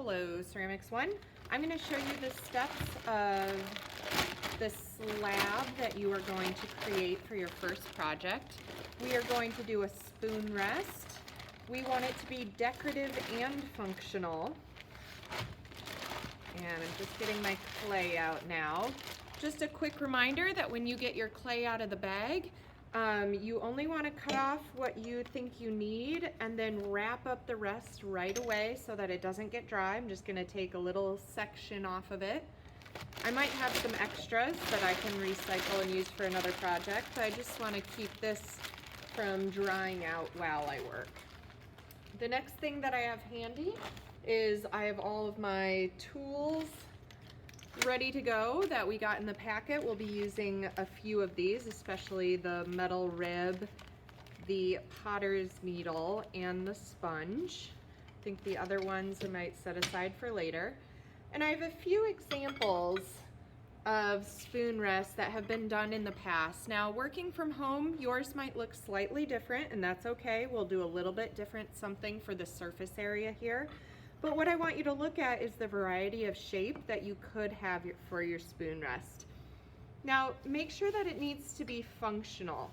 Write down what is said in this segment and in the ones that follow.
Hello, Ceramics One. I'm going to show you the steps of the slab that you are going to create for your first project. We are going to do a spoon rest. We want it to be decorative and functional. And I'm just getting my clay out now. Just a quick reminder that when you get your clay out of the bag, you only want to cut off what you think you need and then wrap up the rest right away so that it doesn't get dry. I'm just going to take a little section off of it. I might have some extras that I can recycle and use for another project, but I just want to keep this from drying out while I work. The next thing that I have handy is I have all of my tools ready to go that we got in the packet. We'll be using a few of these, especially the metal rib, the potter's needle, and the sponge. I think the other ones I might set aside for later. And I have a few examples of spoon rests that have been done in the past. Now, working from home, yours might look slightly different, and that's okay. We'll do a little bit different something for the surface area here. But what I want you to look at is the variety of shape that you could have for your spoon rest. Now, make sure that it needs to be functional.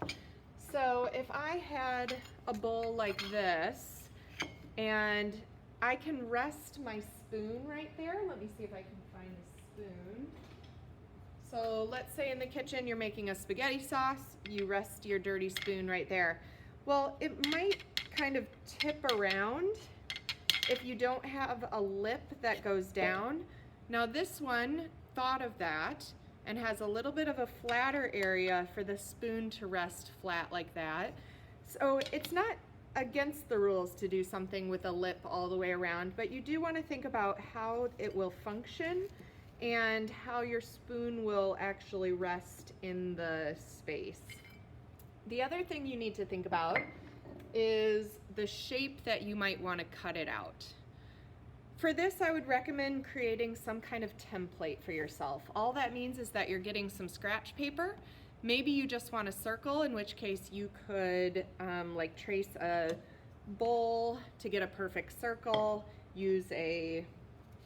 So if I had a bowl like this, and I can rest my spoon right there. Let me see if I can find the spoon. So let's say in the kitchen you're making a spaghetti sauce, you rest your dirty spoon right there. Well, it might kind of tip around if you don't have a lip that goes down. Now this one thought of that and has a little bit of a flatter area for the spoon to rest flat like that. So it's not against the rules to do something with a lip all the way around, but you do want to think about how it will function and how your spoon will actually rest in the space. The other thing you need to think about is the shape that you might want to cut it out. For this, I would recommend creating some kind of template for yourself. All that means is that you're getting some scratch paper. Maybe you just want a circle, in which case you could like trace a bowl to get a perfect circle, use a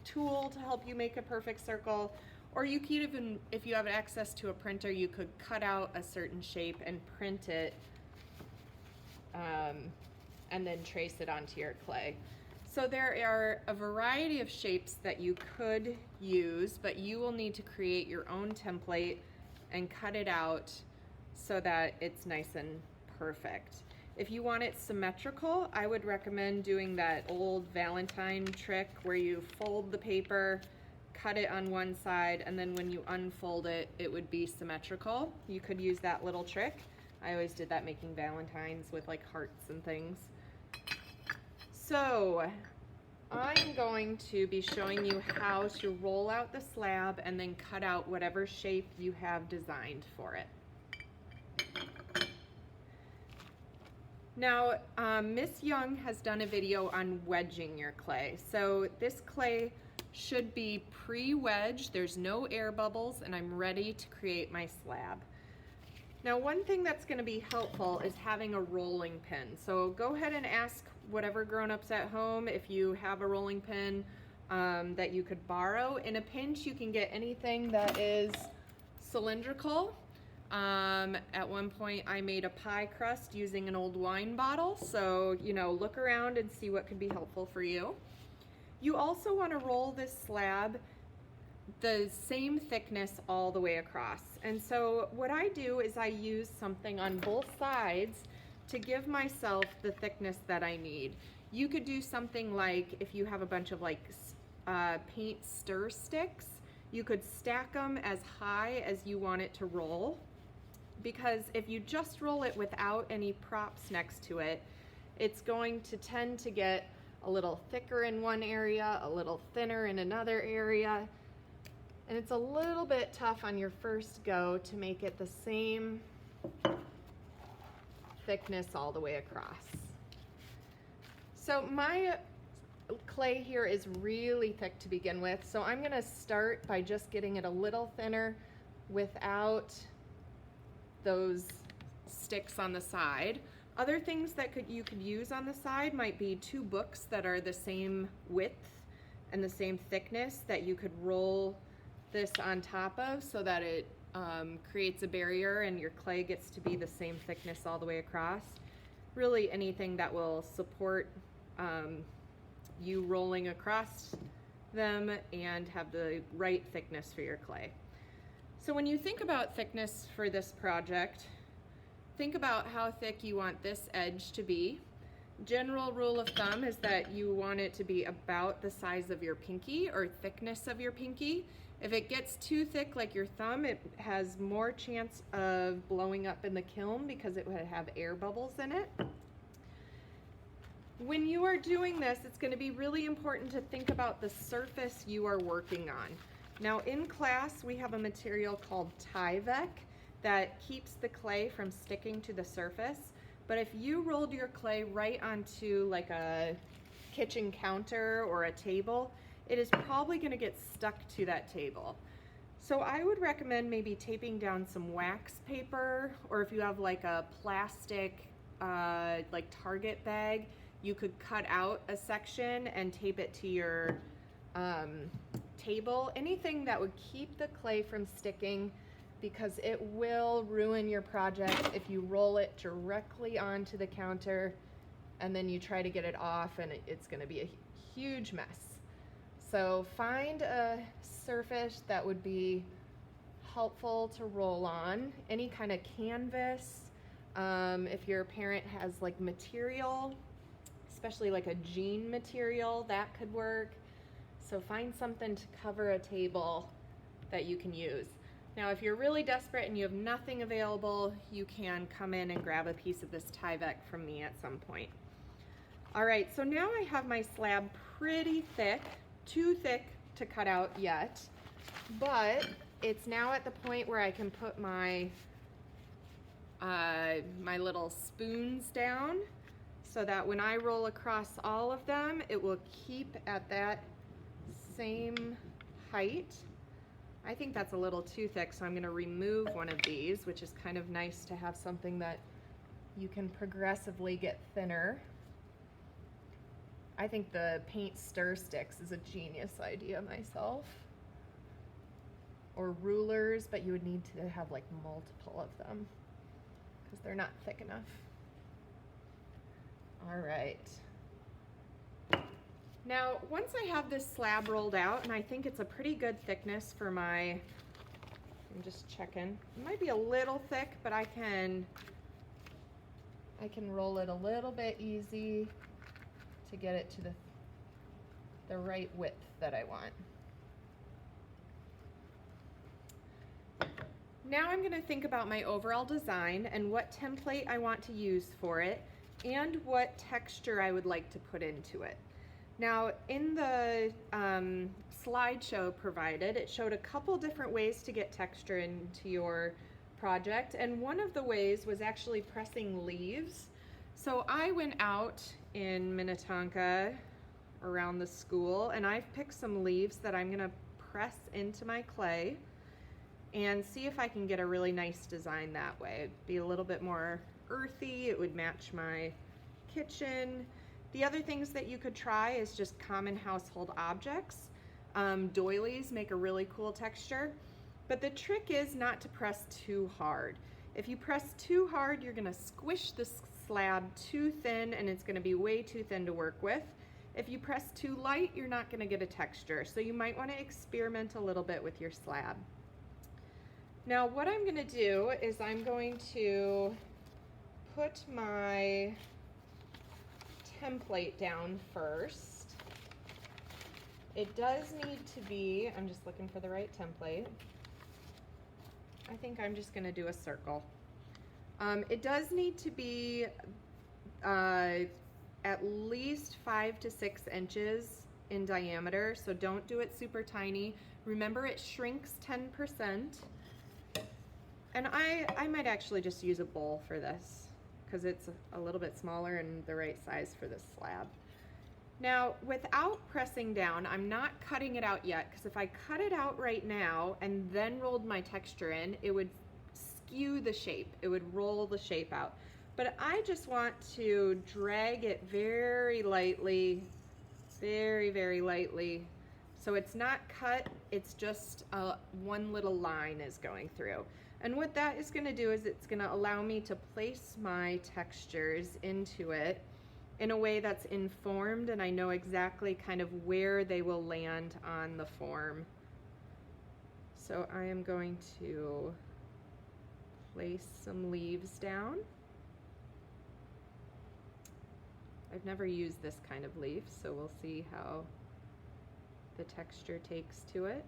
tool to help you make a perfect circle, or you could even, if you have access to a printer, you could cut out a certain shape and print it and then trace it onto your clay. So there are a variety of shapes that you could use, but you will need to create your own template and cut it out so that it's nice and perfect. If you want it symmetrical, I would recommend doing that old Valentine trick where you fold the paper, cut it on one side, and then when you unfold it, it would be symmetrical. You could use that little trick. I always did that making Valentines with like hearts and things. So I'm going to be showing you how to roll out the slab and then cut out whatever shape you have designed for it. Now, Miss Young has done a video on wedging your clay. So this clay should be pre-wedged, there's no air bubbles, and I'm ready to create my slab. Now, one thing that's going to be helpful is having a rolling pin. So go ahead and ask whatever grown-ups at home if you have a rolling pin that you could borrow. In a pinch, you can get anything that is cylindrical. At one point, I made a pie crust using an old wine bottle. So, you know, look around and see what could be helpful for you. You also want to roll this slab the same thickness all the way across. And so what I do is I use something on both sides to give myself the thickness that I need. You could do something like, if you have a bunch of like paint stir sticks, you could stack them as high as you want it to roll, because if you just roll it without any props next to it, it's going to tend to get a little thicker in one area, a little thinner in another area. And it's a little bit tough on your first go to make it the same thickness all the way across. So my clay here is really thick to begin with, so I'm gonna start by just getting it a little thinner without those sticks on the side. Other things that you could use on the side might be two books that are the same width and the same thickness that you could roll this on top of so that it creates a barrier and your clay gets to be the same thickness all the way across. Really anything that will support you rolling across them and have the right thickness for your clay. So when you think about thickness for this project, think about how thick you want this edge to be. General rule of thumb is that you want it to be about the size of your pinky or thickness of your pinky. If it gets too thick like your thumb, it has more chance of blowing up in the kiln because it would have air bubbles in it. When you are doing this, it's going to be really important to think about the surface you are working on. Now in class, we have a material called Tyvek that keeps the clay from sticking to the surface. But if you rolled your clay right onto like a kitchen counter or a table, it is probably going to get stuck to that table. So I would recommend maybe taping down some wax paper, or if you have like a plastic like Target bag, you could cut out a section and tape it to your table. Anything that would keep the clay from sticking, because it will ruin your project if you roll it directly onto the counter and then you try to get it off and it's going to be a huge mess. So find a surface that would be helpful to roll on, any kind of canvas. If your parent has like material, especially like a jean material, that could work. So find something to cover a table that you can use. Now, if you're really desperate and you have nothing available, you can come in and grab a piece of this Tyvek from me at some point. All right, so now I have my slab pretty thick, too thick to cut out yet, but it's now at the point where I can put my my little spoons down so that when I roll across all of them, it will keep at that same height. I think that's a little too thick, so I'm going to remove one of these, which is kind of nice to have something that you can progressively get thinner. I think the paint stir sticks is a genius idea myself. Or rulers, but you would need to have like multiple of them because they're not thick enough. All right. Now, once I have this slab rolled out, and I think it's a pretty good thickness for my, I'm just checking. It might be a little thick, but I can roll it a little bit easy to get it to the right width that I want. Now I'm going to think about my overall design and what template I want to use for it and what texture I would like to put into it. Now in the slideshow provided, it showed a couple different ways to get texture into your project, and one of the ways was actually pressing leaves. So I went out in Minnetonka around the school and I've picked some leaves that I'm going to press into my clay and see if I can get a really nice design that way. It'd be a little bit more earthy, it would match my kitchen. The other things that you could try is just common household objects. Doilies make a really cool texture, but the trick is not to press too hard. If you press too hard, you're gonna squish the slab too thin and it's gonna be way too thin to work with. If you press too light, you're not gonna get a texture. So you might wanna experiment a little bit with your slab. Now what I'm gonna do is I'm going to put my template down first. It does need to be, I'm just looking for the right template. I think I'm just gonna do a circle. It does need to be at least 5 to 6 inches in diameter, so don't do it super tiny. Remember, it shrinks 10%. And I might actually just use a bowl for this because it's a little bit smaller and the right size for this slab. Now, without pressing down, I'm not cutting it out yet, because if I cut it out right now and then rolled my texture in, it would skew the shape. It would roll the shape out. But I just want to drag it very lightly, very, very lightly So it's not cut, it's just one little line is going through. And what that is gonna do is it's gonna allow me to place my textures into it in a way that's informed, and I know exactly kind of where they will land on the form. So I am going to place some leaves down. I've never used this kind of leaf, so we'll see how the texture takes to it.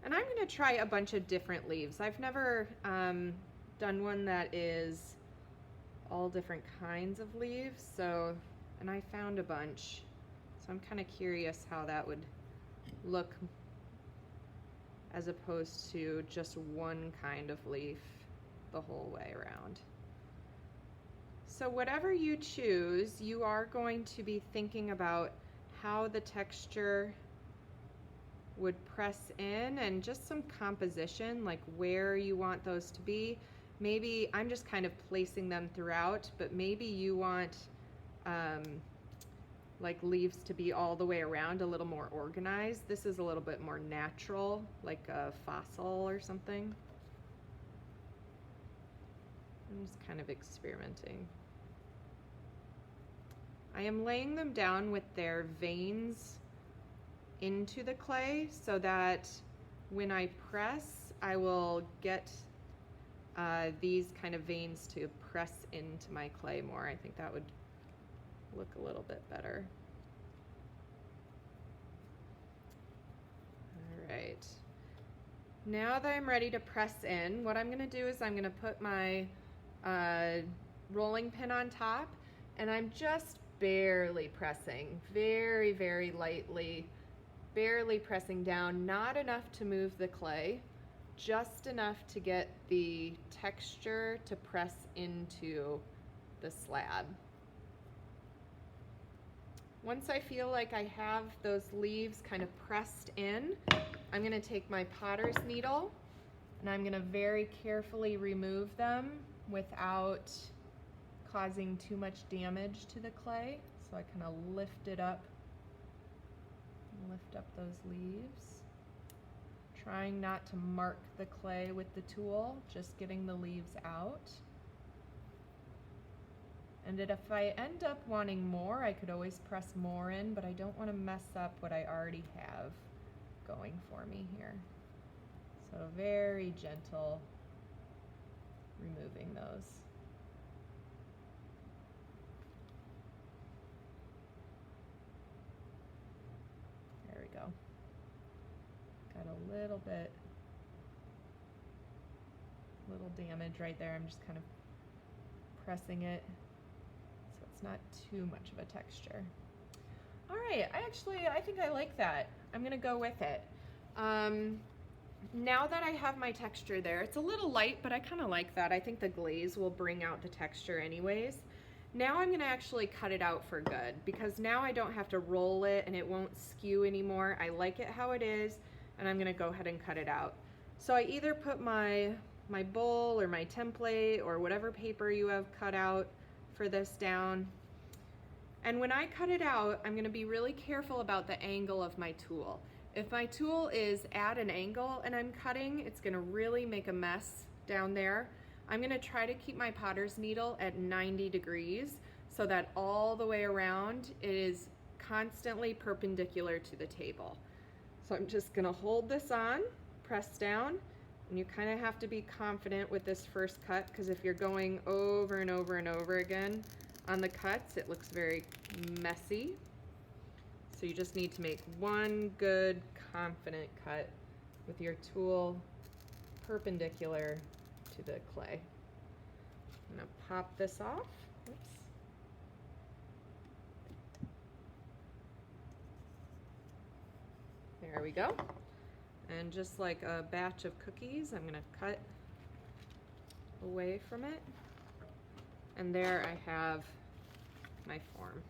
And I'm gonna try a bunch of different leaves. I've never done one that is all different kinds of leaves, and I found a bunch. So I'm kind of curious how that would look as opposed to just one kind of leaf the whole way around. So whatever you choose, you are going to be thinking about how the texture would press in and just some composition, like where you want those to be. Maybe I'm just kind of placing them throughout, but maybe you want like leaves to be all the way around, a little more organized. This is a little bit more natural, like a fossil or something. I'm just kind of experimenting. I am laying them down with their veins into the clay so that when I press, I will get these kind of veins to press into my clay more. I think that would look a little bit better. All right. Now that I'm ready to press in, what I'm gonna do is I'm gonna put my rolling pin on top, and I'm just barely pressing, very, very lightly, barely pressing down, not enough to move the clay, just enough to get the texture to press into the slab. Once I feel like I have those leaves kind of pressed in, I'm gonna take my potter's needle and I'm gonna very carefully remove them without causing too much damage to the clay. So I kind of lift it up, lift up those leaves. Trying not to mark the clay with the tool, just getting the leaves out. And if I end up wanting more, I could always press more in, but I don't want to mess up what I already have going for me here. So very gentle removing those. There we go. Got a little damage right there. I'm just kind of pressing it so it's not too much of a texture. All right, I think I like that. I'm gonna go with it. Now that I have my texture there, it's a little light, but I kind of like that. I think the glaze will bring out the texture anyways. Now I'm gonna actually cut it out for good, because now I don't have to roll it and it won't skew anymore. I like it how it is, and I'm gonna go ahead and cut it out. So I either put my bowl or my template or whatever paper you have cut out for this down. And when I cut it out, I'm gonna be really careful about the angle of my tool. If my tool is at an angle and I'm cutting, it's gonna really make a mess down there. I'm gonna try to keep my potter's needle at 90 degrees so that all the way around it is constantly perpendicular to the table. So I'm just gonna hold this on, press down, and you kind of have to be confident with this first cut, because if you're going over and over and over again on the cuts, it looks very messy. So you just need to make one good, confident cut with your tool perpendicular to the clay. I'm gonna pop this off. Oops. There we go. And just like a batch of cookies, I'm gonna cut away from it. And there I have my form.